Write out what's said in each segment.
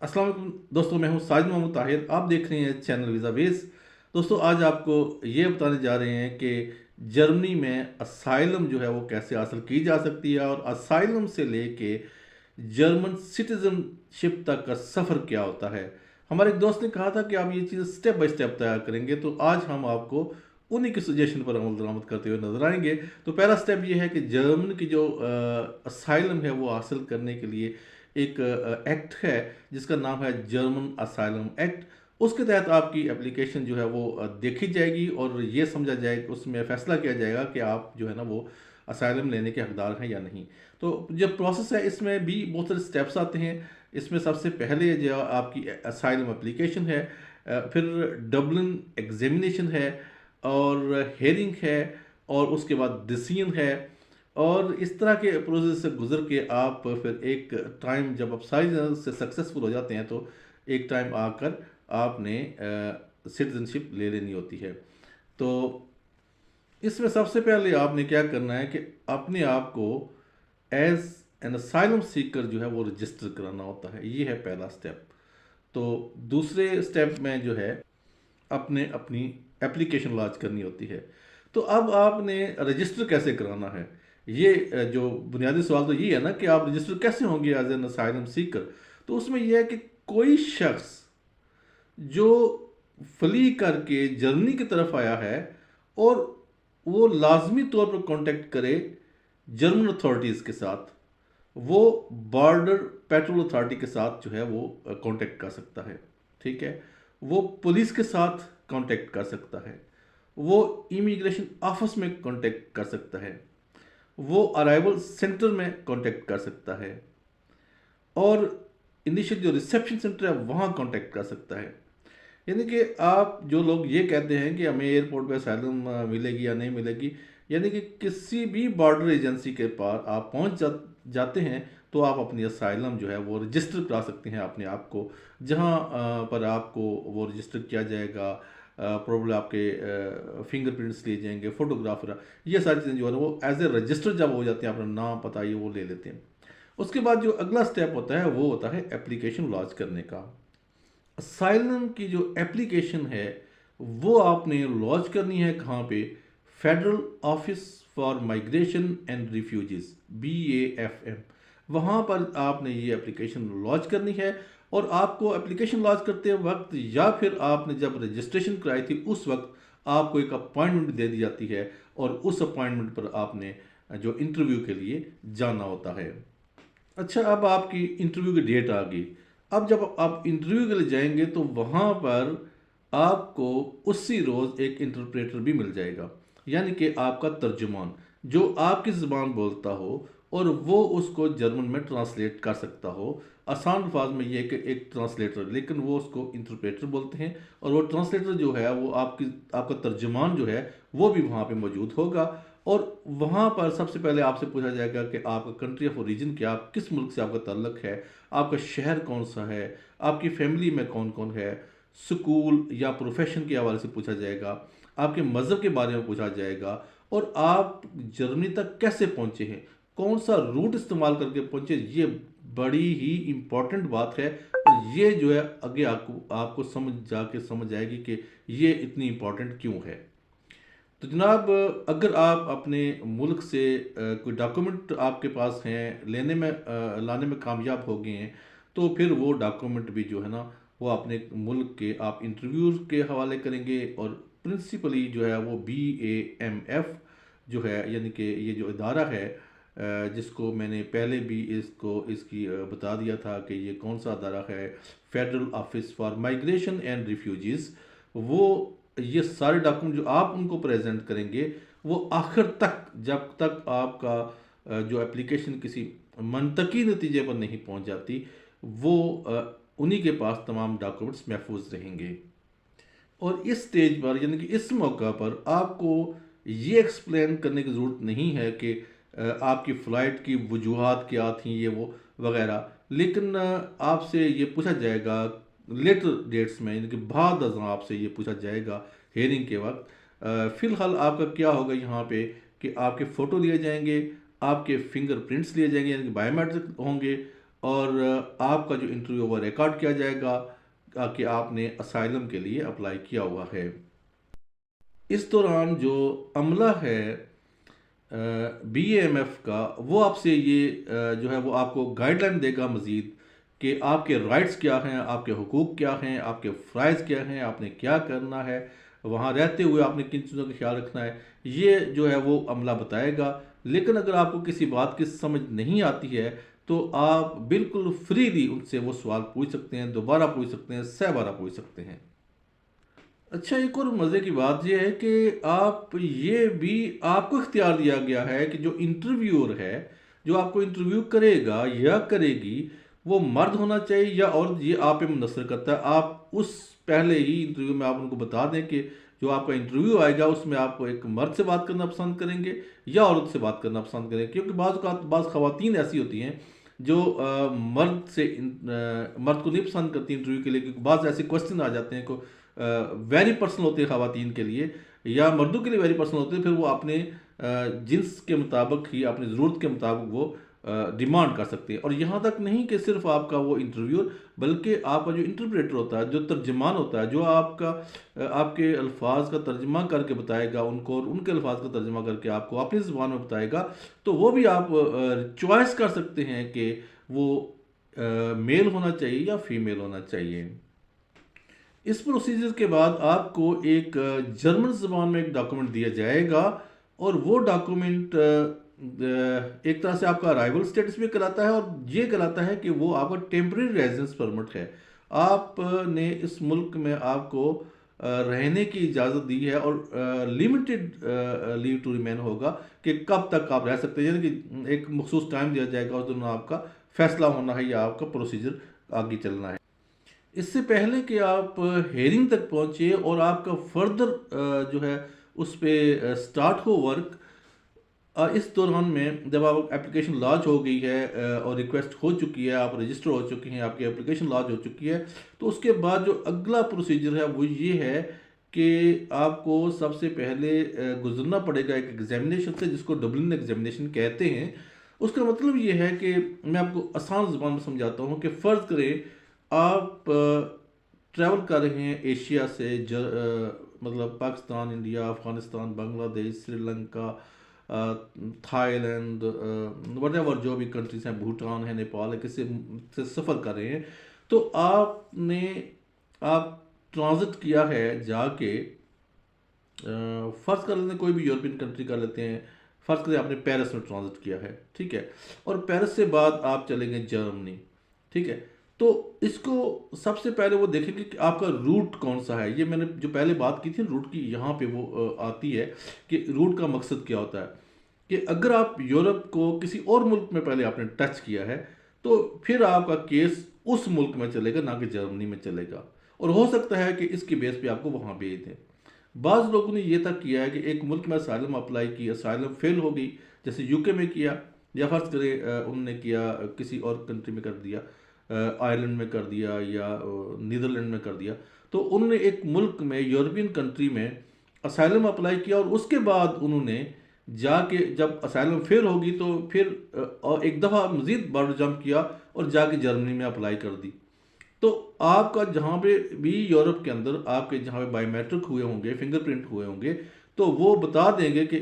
अस्सलाम वालेकुम दोस्तों, मैं हूं साजिद मोहम्मद ताहिर। आप देख रहे हैं चैनल वीज़ा बेस। दोस्तों, आज आपको ये बताने जा रहे हैं कि जर्मनी में असाइलम जो है वो कैसे हासिल की जा सकती है और असाइलम से लेके जर्मन सिटीजनशिप तक का सफ़र क्या होता है। हमारे एक दोस्त ने कहा था कि आप ये चीज़ स्टेप बाय स्टेप तैयार करेंगे, तो आज हम आपको उन्हीं की सजेशन पर अमल दरामद करते हुए नजर आएंगे। तो पहला स्टेप ये है कि जर्मन की जो असाइलम है वो हासिल करने के लिए एक एक्ट है जिसका नाम है जर्मन असाइलम एक्ट। उसके तहत आपकी एप्लीकेशन जो है वो देखी जाएगी और ये समझा जाएगा, उसमें फैसला किया जाएगा कि आप जो है ना वो असाइलम लेने के हकदार हैं या नहीं। तो जो प्रोसेस है इसमें भी बहुत सारे स्टेप्स आते हैं। इसमें सबसे पहले जो आपकी असाइलम एप्लीकेशन है, फिर डबलिन एग्जामिनेशन है और हेयरिंग है और उसके बाद डिसीजन है। और इस तरह के प्रोसेस से गुजर के आप फिर एक टाइम जब आप सारी जगह से सक्सेसफुल हो जाते हैं तो एक टाइम आकर आपने सिटीजनशिप ले लेनी होती है। तो इसमें सबसे पहले आपने क्या करना है कि अपने आप को एज एन असाइलम सीकर जो है वो रजिस्टर कराना होता है। ये है पहला स्टेप। तो दूसरे स्टेप में जो है अपने अपनी एप्लीकेशन लॉन्च करनी होती है। तो अब आपने रजिस्टर कैसे कराना है, ये जो बुनियादी सवाल तो ये है ना कि आप रजिस्टर कैसे होंगे एज एन असाइलम सीकर। तो उसमें यह है कि कोई शख्स जो फली करके जर्मनी की तरफ आया है और वो लाजमी तौर पर कांटेक्ट करे जर्मन अथॉरिटीज़ के साथ, वो बॉर्डर पेट्रोल अथॉरिटी के साथ जो है वो कांटेक्ट कर सकता है। ठीक है, वो पुलिस के साथ कांटेक्ट कर सकता है, वो इमिग्रेशन ऑफिस में कांटेक्ट कर सकता है, वो अराइवल सेंटर में कांटेक्ट कर सकता है और इनिशियल जो रिसेप्शन सेंटर है वहाँ कांटेक्ट कर सकता है। यानी कि आप जो लोग ये कहते हैं कि हमें एयरपोर्ट पे असylum मिलेगी या नहीं मिलेगी, यानी कि किसी भी बॉर्डर एजेंसी के पास आप जाते हैं तो आप अपनी असylum जो है वो रजिस्टर करा सकते हैं अपने आप को, जहाँ पर आपको वो रजिस्टर किया जाएगा। प्रॉब्लम आपके फिंगरप्रिंट्स लिए जाएंगे, फोटोग्राफर, ये सारी चीज़ें जो है ना वो एज ए रजिस्टर जब हो जाती हैं, अपना नाम पता ये वो ले लेते हैं। उसके बाद जो अगला स्टेप होता है वो होता है एप्लीकेशन लॉन्च करने का। असाइलम की जो एप्लीकेशन है वो आपने लॉन्च करनी है कहाँ पे? Federal office for migration and refugees, BAFM। वहाँ पर आपने ये एप्लीकेशन लॉन्च करनी है और आपको एप्लीकेशन लॉन्च करते वक्त या फिर आपने जब रजिस्ट्रेशन कराई थी उस वक्त आपको एक अपॉइंटमेंट दे दी जाती है और उस अपॉइंटमेंट पर आपने जो इंटरव्यू के लिए जाना होता है। अच्छा, अब आपकी इंटरव्यू की डेट आ गई। अब जब आप इंटरव्यू के लिए जाएंगे तो वहाँ पर आपको उसी रोज़ एक इंटरप्रेटर भी मिल जाएगा, यानी कि आपका तर्जुमान जो आपकी ज़ुबान बोलता हो और वो उसको जर्मन में ट्रांसलेट कर सकता हो। आसान अल्फाज में ये कि एक ट्रांसलेटर, लेकिन वो उसको इंटरप्रेटर बोलते हैं। और वो ट्रांसलेटर जो है वो आपका तर्जुमान जो है वो भी वहाँ पे मौजूद होगा। और वहाँ पर सबसे पहले आपसे पूछा जाएगा कि आपका कंट्री ऑफ ओरिजिन क्या, आप किस मुल्क से आपका ताल्लुक है, आपका शहर कौन सा है, आपकी फैमिली में कौन कौन है, स्कूल या प्रोफेशन के हवाले से पूछा जाएगा, आपके मज़हब के बारे में पूछा जाएगा और आप जर्मनी तक कैसे पहुँचे हैं, कौन सा रूट इस्तेमाल करके पहुँचे। ये बड़ी ही इम्पॉर्टेंट बात है और ये जो है आगे आपको आपको समझ आएगी कि ये इतनी इम्पॉर्टेंट क्यों है। तो जनाब, अगर आप अपने मुल्क से कोई डॉक्यूमेंट आपके पास हैं लेने में लाने में कामयाब हो गए हैं, तो फिर वो डॉक्यूमेंट भी जो है ना वो अपने मुल्क के आप इंटरव्यूज़ के हवाले करेंगे। और प्रिंसिपली जो है वो BAMF जो है, यानी कि ये जो इदारा है जिसको मैंने पहले भी इसकी बता दिया था कि ये कौन सा अदारा है, federal office for migration and refugees. वो ये सारे डॉक्यूमेंट जो आप उनको प्रेजेंट करेंगे वो आखिर तक, जब तक आपका जो एप्लीकेशन किसी मंतकी नतीजे पर नहीं पहुंच जाती, वो उन्हीं के पास तमाम डॉक्यूमेंट्स महफूज रहेंगे। और इस स्टेज पर, यानी कि इस मौका पर, आपको ये एक्सप्लेन करने की ज़रूरत नहीं है कि आपकी फ़्लाइट की वजूहात क्या थी, ये वो वगैरह। लेकिन आपसे ये पूछा जाएगा लेटर डेट्स में, यानी कि बाद अज़ां आपसे ये पूछा जाएगा हेयरिंग के वक्त। फ़िलहाल आपका क्या होगा यहाँ पे कि आपके फ़ोटो लिए जाएंगे, आपके फिंगरप्रिंट्स लिए जाएंगे, यानी कि बायोमेट्रिक होंगे, और आपका जो इंटरव्यू वो रिकॉर्ड किया जाएगा कि आपने असाइलम के लिए अप्लाई किया हुआ है। इस दौरान जो अमला है BAMF का, वो आपसे ये जो है वो आपको गाइडलाइन देगा मज़ीद कि आपके राइट्स क्या हैं, आपके हुकूक क्या हैं, आपके फ़राइज़ क्या हैं, आपने क्या करना है, वहाँ रहते हुए आपने किन चीज़ों का ख्याल रखना है, ये जो है वो अमला बताएगा। लेकिन अगर आपको किसी बात की समझ नहीं आती है तो आप बिल्कुल फ्रीली उनसे वो सवाल पूछ सकते हैं, दोबारा पूछ सकते हैं, 100 बार पूछ सकते हैं। अच्छा, एक और मज़े की बात यह है कि आप ये भी आपको इख्तियार दिया गया है कि जो इंटरव्यूअर है, जो आपको इंटरव्यू करेगा या करेगी, वो मर्द होना चाहिए या औरत, ये आप पे मुनसर करता है। आप उस पहले ही इंटरव्यू में आप उनको बता दें कि जो आपका इंटरव्यू आएगा उसमें आप एक मर्द से बात करना पसंद करेंगे या औरत से बात करना पसंद करेंगे, क्योंकि बाज़ ख़वातीन ऐसी होती हैं जो मर्द को नहीं पसंद करती इंटरव्यू के लिए, क्योंकि बाज़ ऐसे क्वेश्चन आ जाते हैं को वेरी पर्सनल होते हैं ख़वातीन के लिए या मर्दों के लिए वेरी पर्सनल होते हैं। फिर वो अपने जिन्स के मुताबिक ही, अपनी ज़रूरत के मुताबिक वो डिमांड कर सकते हैं। और यहाँ तक नहीं कि सिर्फ आपका वो इंटरव्यूअर, बल्कि आपका जो इंटरप्रेटर होता है, जो तर्जमान होता है, जो आपके अल्फाज का तर्जमा करके बताएगा उनको और उनके अल्फाज का तर्जमा करके आपको अपनी ज़ुबान में बताएगा, तो वो भी आप चॉइस कर सकते हैं कि वो मेल होना चाहिए या फीमेल होना चाहिए। इस प्रोसीजर के बाद आपको एक जर्मन ज़बान में एक डॉक्यूमेंट दिया जाएगा और वो डॉक्यूमेंट एक तरह से आपका अराइवल स्टेटस भी कहलाता है और ये कहलाता है कि वो आपका टेम्परेरी रेजिडेंस परमिट है। आपने इस मुल्क में आपको रहने की इजाज़त दी है और लिमिटेड लीव टू रिमेन होगा कि कब तक आप रह सकते हैं, यानी कि एक मखसूस टाइम दिया जाएगा उस दौरान आपका फैसला होना है या आपका प्रोसीजर आगे चलना है। इससे पहले कि आप हेयरिंग तक पहुंचे और आपका फर्दर जो है उस पर स्टार्ट हो वर्क, इस दौरान में जब आप एप्लीकेशन लॉन्च हो गई है और रिक्वेस्ट हो चुकी है, आप रजिस्टर हो चुके हैं, आपकी एप्लीकेशन लॉन्च हो चुकी है, तो उसके बाद जो अगला प्रोसीजर है वो ये है कि आपको सबसे पहले गुजरना पड़ेगा एक एग्जामिनेशन से, जिसको डब्लिन एग्जामिनेशन कहते हैं। उसका मतलब ये है कि मैं आपको आसान ज़ुबान में समझाता हूँ कि फ़र्ज़ करें आप ट्रैवल कर रहे हैं एशिया से, मतलब Pakistan, India, Afghanistan, Bangladesh, Sri Lanka, Thailand, whatever जो भी कंट्रीज हैं, भूटान है, नेपाल है, किसी से सफ़र कर रहे हैं, तो आप ट्रांजिट किया है जाके, फ़र्ज़ कर लेते हैं कोई भी यूरोपियन कंट्री कर लेते हैं, फ़र्ज़ करें आपने पेरिस में ट्रांजिट किया है, ठीक है, और पेरिस से बाद आप चलेंगे जर्मनी, ठीक है। तो इसको सबसे पहले वो देखेंगे कि आपका रूट कौन सा है। ये मैंने जो पहले बात की थी रूट की, यहाँ पे वो आती है कि रूट का मकसद क्या होता है, कि अगर आप यूरोप को किसी और मुल्क में पहले आपने टच किया है तो फिर आपका केस उस मुल्क में चलेगा, ना कि जर्मनी में चलेगा, और हो सकता है कि इसकी बेस पे आपको वहाँ भेज दें। बाज़ लोगों ने ये तक किया है कि एक मुल्क में असाइलम अप्लाई की, असाइलम फेल हो गई, जैसे यूके में किया, या फ़र्ज़ करें उन्होंने किया किसी और कंट्री में कर दिया, आयरलैंड में कर दिया या नीदरलैंड में कर दिया, तो उन्होंने एक मुल्क में, यूरोपियन कंट्री में असाइलम अप्लाई किया और उसके बाद उन्होंने जाके, जब असाइलम फेल होगी तो फिर और एक दफ़ा मज़ीद बॉर्डर जंप किया और जाके जर्मनी में अप्लाई कर दी। तो आपका जहाँ पे भी यूरोप के अंदर आपके जहाँ पे बायोमेट्रिक हुए होंगे, फिंगरप्रिंट हुए होंगे, तो वो बता देंगे कि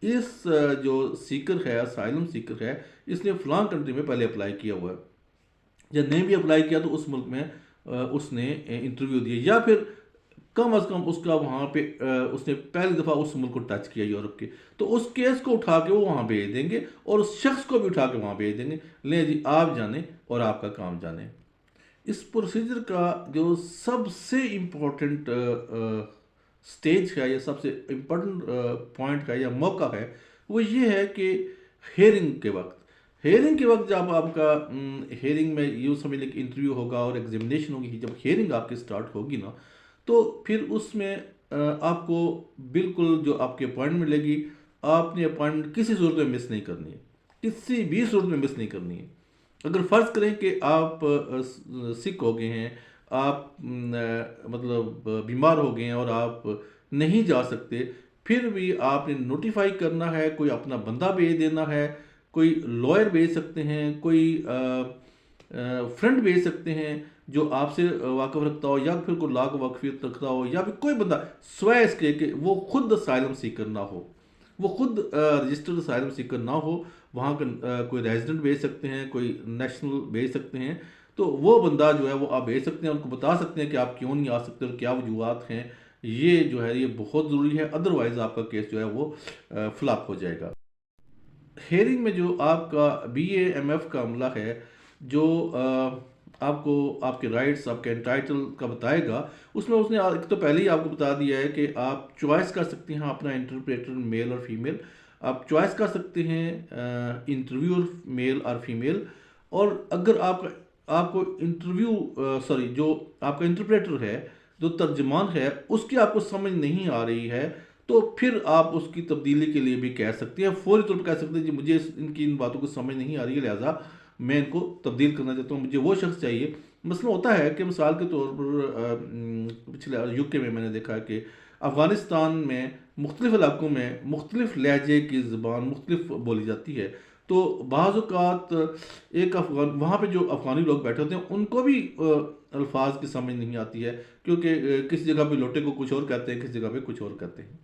इस जो सीकर है, असाइलम सीकर है, इसने फ़लाँ कंट्री में पहले अप्लाई किया हुआ है, या नहीं भी अप्लाई किया तो उस मुल्क में उसने इंटरव्यू दिया, या फिर कम अज़ कम उसका वहाँ पे उसने पहली दफ़ा उस मुल्क को टच किया यूरोप के, तो उस केस को उठा के वो वहाँ भेज देंगे और उस शख्स को भी उठा के वहाँ भेज देंगे, ले जी आप जाने और आपका काम जाने। इस प्रोसीजर का जो सबसे इम्पोर्टेंट स्टेज है या सबसे इम्पोर्टेंट पॉइंट है या मौका है, वो ये है कि हेयरिंग के वक्त जब आपका हेयरिंग में यूँ समझ लें कि इंटरव्यू होगा और एग्जामिनेशन होगी, जब हेयरिंग आपकी स्टार्ट होगी ना, तो फिर उसमें आपको बिल्कुल जो आपकी अपॉइंटमेंट मिलेगी, आपने अपॉइंटमेंट किसी सूरत में मिस नहीं करनी है, किसी भी सूरत में मिस नहीं करनी है। अगर फ़र्ज़ करें कि आप सिक हो गए हैं, आप मतलब बीमार हो गए हैं और आप नहीं जा सकते, फिर भी आपने नोटिफाई करना है, कोई अपना बंदा भेज देना है, कोई लॉयर भेज सकते हैं, कोई फ्रेंड भेज सकते हैं जो आपसे वाकफ रखता हो, या फिर कोई लाख वाकफियत रखता हो, या फिर कोई बंदा स्वयं इसके कि वो खुद असाइलम सीकर ना हो, वो खुद रजिस्टर्ड असाइलम सीकर ना हो, वहाँ का कोई रेजिडेंट भेज सकते हैं, कोई नेशनल भेज सकते हैं। तो वो बंदा जो है वो आप भेज सकते हैं, उनको बता सकते हैं कि आप क्यों नहीं आ सकते और क्या वजूहत हैं। ये जो है ये बहुत ज़रूरी है, अदरवाइज़ आपका केस जो है वो फ्लॉप हो जाएगा। हेयरिंग में जो आपका BAMF का अमला है, जो आपको आपके राइट्स, आपके एंटाइटल का बताएगा, उसमें उसने एक तो पहले ही आपको बता दिया है कि आप चॉइस कर सकते हैं अपना इंटरप्रेटर मेल और फीमेल। आप चॉइस कर सकते हैं इंटरव्यूअर मेल और फीमेल। और अगर आपका आपको सॉरी, जो आपका इंटरप्रेटर है, जो तर्जमान है, उसकी आपको समझ नहीं आ रही है, तो फिर आप उसकी तब्दीली के लिए भी कह सकते हैं, फौरी तौर पर कह सकते हैं जी मुझे इनकी इन बातों को समझ नहीं आ रही है, लिहाजा मैं इनको तब्दील करना चाहता हूँ, मुझे वो शख्स चाहिए। मसला होता है कि मिसाल के तौर पर पिछले UK में मैंने देखा कि अफ़गानिस्तान में मुख्तलिफ़ इलाकों में मुख्तलिफ़ लहजे की ज़बान मुख्तलिफ बोली जाती है। तो बाज़ औक़ात एक अफ़गान वहाँ पे जो अफ़गानी लोग बैठे होते हैं उनको भी अल्फाज की समझ नहीं आती है, क्योंकि किसी जगह पे लोटे को कुछ और कहते हैं, किसी जगह पे कुछ और कहते हैं।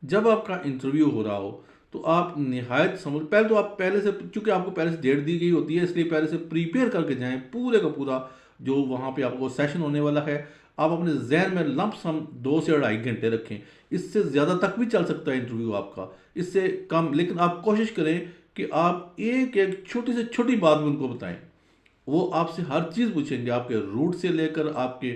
जब आपका इंटरव्यू हो रहा हो तो आप निहायत समझ, पहले तो आप पहले से, चूंकि आपको पहले से डेट दी गई होती है, इसलिए पहले से प्रीपेयर करके जाएं पूरे का पूरा। जो वहाँ पे आपको सेशन होने वाला है, आप अपने जहन में लंप सम 2 से 2.5 घंटे रखें। इससे ज़्यादा तक भी चल सकता है इंटरव्यू आपका, इससे कम, लेकिन आप कोशिश करें कि आप एक एक छोटी से छोटी बात में उनको बताएं। वो आपसे हर चीज़ पूछेंगे, आपके रूट से लेकर आपके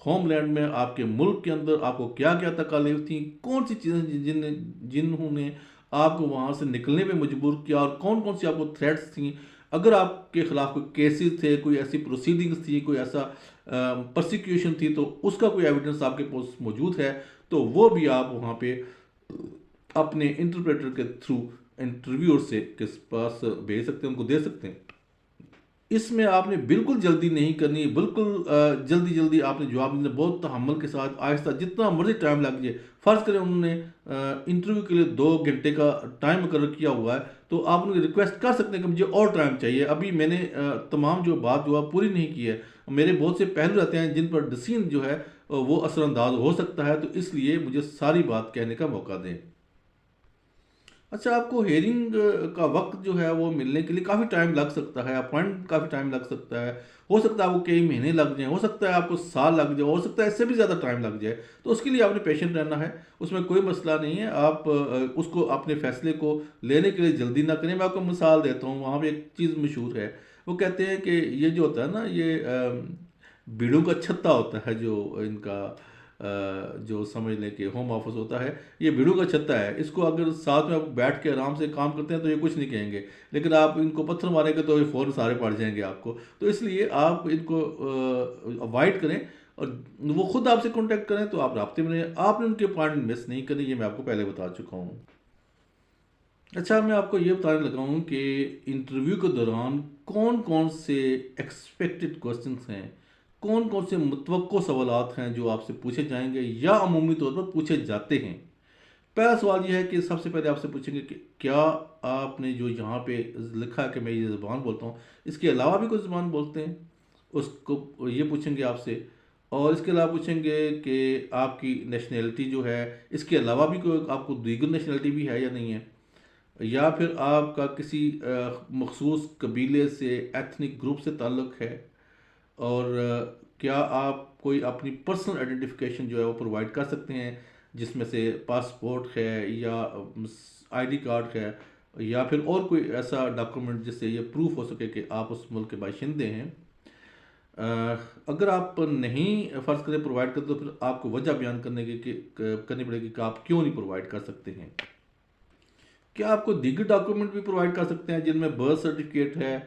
होमलैंड में, आपके मुल्क के अंदर आपको क्या क्या तकालीफ थी, कौन सी चीज़ें जिन्होंने आपको वहाँ से निकलने में मजबूर किया, और कौन कौन सी आपको थ्रेट्स थी। अगर आपके खिलाफ कोई केसेस थे, कोई ऐसी प्रोसीडिंग्स थी, कोई ऐसा प्रोसिक्यूशन थी, तो उसका कोई एविडेंस आपके पास मौजूद है, तो वो भी आप वहाँ पे अपने इंटरप्रेटर के थ्रू इंटरव्यूअर से किस पास भेज सकते हैं, उनको दे सकते हैं। इसमें आपने बिल्कुल जल्दी नहीं करनी, बिल्कुल जल्दी जल्दी आपने जवाब देना, बहुत तहम्मुल के साथ, आहिस्ता, जितना मर्जी टाइम लग जाए। फ़र्ज़ करें उन्होंने इंटरव्यू के लिए 2 घंटे का टाइम मुकर्रर किया हुआ है, तो आप उनकी रिक्वेस्ट कर सकते हैं कि मुझे और टाइम चाहिए, अभी मैंने तमाम जो बात जो है पूरी नहीं की है, मेरे बहुत से पहलू रहते हैं जिन पर डिसीजन जो है वो असरअंदाज हो सकता है, तो इसलिए मुझे सारी बात कहने का मौका दें। अच्छा, आपको हेयरिंग का वक्त जो है वो मिलने के लिए काफ़ी टाइम लग सकता है, अपॉइंट काफ़ी टाइम लग सकता है, हो सकता है आपको कई महीने लग जाएँ, हो सकता है आपको साल लग जाए, हो सकता है इससे भी ज़्यादा टाइम लग जाए। तो उसके लिए आपने पेशेंट रहना है, उसमें कोई मसला नहीं है। आप उसको अपने फ़ैसले को लेने के लिए जल्दी ना करें। मैं आपको मिसाल देता हूँ, वहाँ पे एक चीज़ मशहूर है, वो कहते हैं कि ये जो होता है ना, ये भीड़ों का छत्ता होता है, जो इनका जो समझ लें कि होम ऑफिस होता है, ये भीड़ों का छत्ता है। इसको अगर साथ में आप बैठ के आराम से काम करते हैं तो ये कुछ नहीं कहेंगे, लेकिन आप इनको पत्थर मारेंगे तो ये फ़ौरन सारे पड़ जाएंगे आपको। तो इसलिए आप इनको अवॉइड करें, और वो खुद आपसे कांटेक्ट करें तो आप राब्ते में रहें। आपने उनके अपॉइंटमेंट मिस नहीं करनी, ये मैं आपको पहले बता चुका हूँ। अच्छा, मैं आपको ये बताने लगा हूँ कि इंटरव्यू के दौरान कौन कौन से एक्सपेक्टेड क्वेश्चंस हैं, कौन कौन से मुतवक्को सवालात हैं जो आपसे पूछे जाएंगे या अमूमी तौर पर पूछे जाते हैं। पहला सवाल यह है कि सबसे पहले आपसे पूछेंगे कि क्या आपने जो यहाँ पे लिखा है कि मैं ये ज़बान बोलता हूँ, इसके अलावा भी कोई ज़बान बोलते हैं, उसको ये पूछेंगे आपसे। और इसके अलावा पूछेंगे कि आपकी नेशनैलिटी जो है, इसके अलावा भी कोई आपको दीगर नेशनैलिटी भी है या नहीं है, या फिर आपका किसी मखसूस कबीले से, एथनिक ग्रुप से ताल्लुक़ है, और क्या आप कोई अपनी पर्सनल आइडेंटिफिकेशन जो है वो प्रोवाइड कर सकते हैं, जिसमें से पासपोर्ट है या ID कार्ड है, या फिर और कोई ऐसा डॉक्यूमेंट जिससे ये प्रूफ हो सके कि आप उस मुल्क के बाशिंदे हैं। अगर आप नहीं फ़र्ज़ करें प्रोवाइड करते, तो फिर आपको वजह बयान करनी पड़ेगी कि आप क्यों नहीं प्रोवाइड कर सकते हैं। क्या आपको दीगर डॉक्यूमेंट भी प्रोवाइड कर सकते हैं जिनमें बर्थ सर्टिफिकेट है,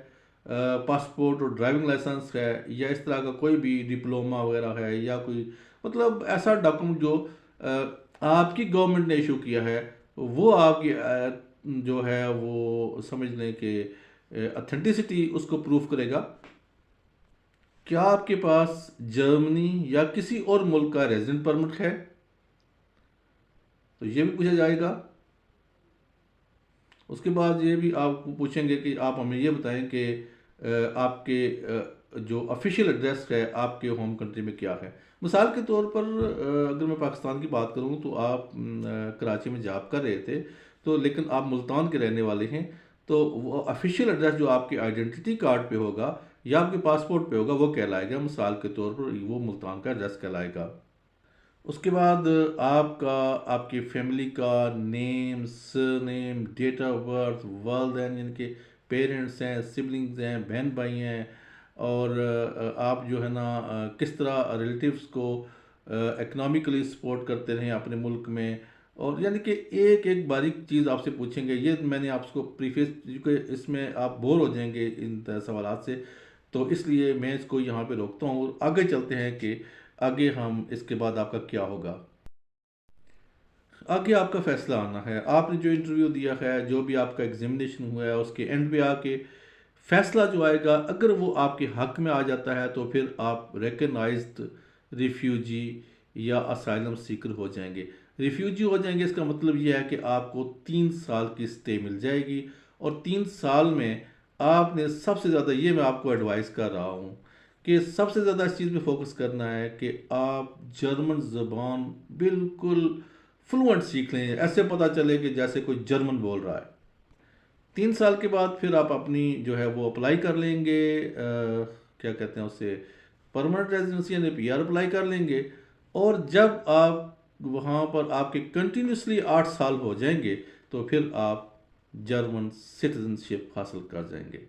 पासपोर्ट और ड्राइविंग लाइसेंस है, या इस तरह का कोई भी डिप्लोमा वगैरह है, या कोई मतलब ऐसा डॉक्यूमेंट जो आपकी गवर्नमेंट ने इशू किया है, वो आपकी जो है वो समझ लें कि ऑथेंटिसिटी उसको प्रूफ करेगा। क्या आपके पास जर्मनी या किसी और मुल्क का रेजिडेंट परमिट है, तो ये भी पूछा जाएगा। उसके बाद ये भी आपको पूछेंगे कि आप हमें ये बताएं कि आपके जो ऑफिशियल एड्रेस है आपके होम कंट्री में क्या है। मिसाल के तौर पर अगर मैं पाकिस्तान की बात करूं तो आप कराची में जॉब कर रहे थे, तो लेकिन आप मुल्तान के रहने वाले हैं, तो वो ऑफिशियल एड्रेस जो आपके आइडेंटिटी कार्ड पे होगा या आपके पासपोर्ट पे होगा वो कहलाएगा, मिसाल के तौर पर वो मुल्तान का एड्रेस कहलाएगा। उसके बाद आपका, आपकी फैमिली का name, surname, date of birth, वालदैन यानी कि पेरेंट्स हैं, सिबलिंग्स हैं, बहन भाई हैं, और आप जो है ना किस तरह रिलेटिव्स को इकनॉमिकली सपोर्ट करते रहे अपने मुल्क में, और यानी कि एक एक बारीक चीज़ आपसे पूछेंगे। ये मैंने आपको प्रीफेस, क्योंकि इसमें आप बोर हो जाएंगे इन सवालात से, तो इसलिए मैं इसको यहाँ पे रोकता हूँ और आगे चलते हैं कि आगे हम इसके बाद आपका क्या होगा। आगे आपका फैसला आना है, आपने जो इंटरव्यू दिया है, जो भी आपका एग्जामिनेशन हुआ है, उसके एंड पे आके फैसला जो आएगा, अगर वो आपके हक में आ जाता है तो फिर आप रिकग्नाइज्ड रिफ्यूजी या असाइलम सीकर हो जाएंगे। रिफ्यूजी हो जाएंगे इसका मतलब यह है कि आपको 3 साल की स्टे मिल जाएगी, और 3 साल में आपने सबसे ज़्यादा, ये मैं आपको एडवाइस कर रहा हूँ कि सबसे ज़्यादा इस चीज़ पे फोकस करना है कि आप जर्मन ज़बान बिल्कुल फ्लुएंट सीख लें, ऐसे पता चले कि जैसे कोई जर्मन बोल रहा है। 3 साल के बाद फिर आप अपनी जो है वो अप्लाई कर लेंगे, क्या कहते हैं उसे, परमानेंट रेजिडेंसी यानी पीआर अप्लाई कर लेंगे। और जब आप वहाँ पर आपके कंटिन्यूसली 8 साल हो जाएंगे तो फिर आप जर्मन सिटीजनशिप हासिल कर जाएंगे।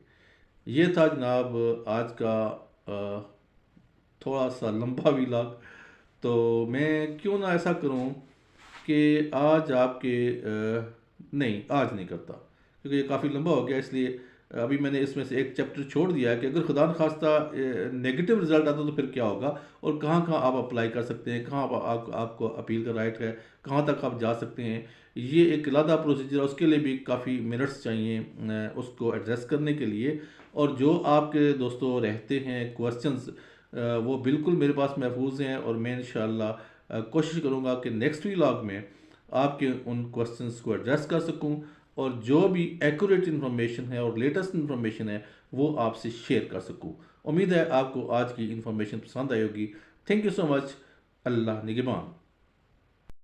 ये था जनाब आज का थोड़ा सा लंबा व्लॉग। तो मैं क्यों ना ऐसा करूं कि आज आपके नहीं, आज नहीं करता क्योंकि ये काफ़ी लंबा हो गया, इसलिए अभी मैंने इसमें से एक चैप्टर छोड़ दिया है कि अगर खुदा न खास्ता नेगेटिव रिजल्ट आता तो फिर क्या होगा, और कहाँ कहाँ आप अप्लाई कर सकते हैं, कहाँ आपको अपील का राइट है, कहाँ तक आप जा सकते हैं। ये एक अलग प्रोसीजर है, उसके लिए भी काफ़ी मिनट्स चाहिए उसको एड्रेस करने के लिए। और जो आपके दोस्तों रहते हैं क्वेश्चंस, वो बिल्कुल मेरे पास महफूज हैं, और मैं इंशाल्लाह कोशिश करूँगा कि नेक्स्ट व्लॉग में आपके उन क्वेश्चंस को एड्रेस कर सकूं, और जो भी एक्यूरेट इन्फॉर्मेशन है और लेटेस्ट इन्फॉर्मेशन है वो आपसे शेयर कर सकूं। उम्मीद है आपको आज की इन्फॉर्मेशन पसंद आई होगी। Thank you so much. Allah निगहबान।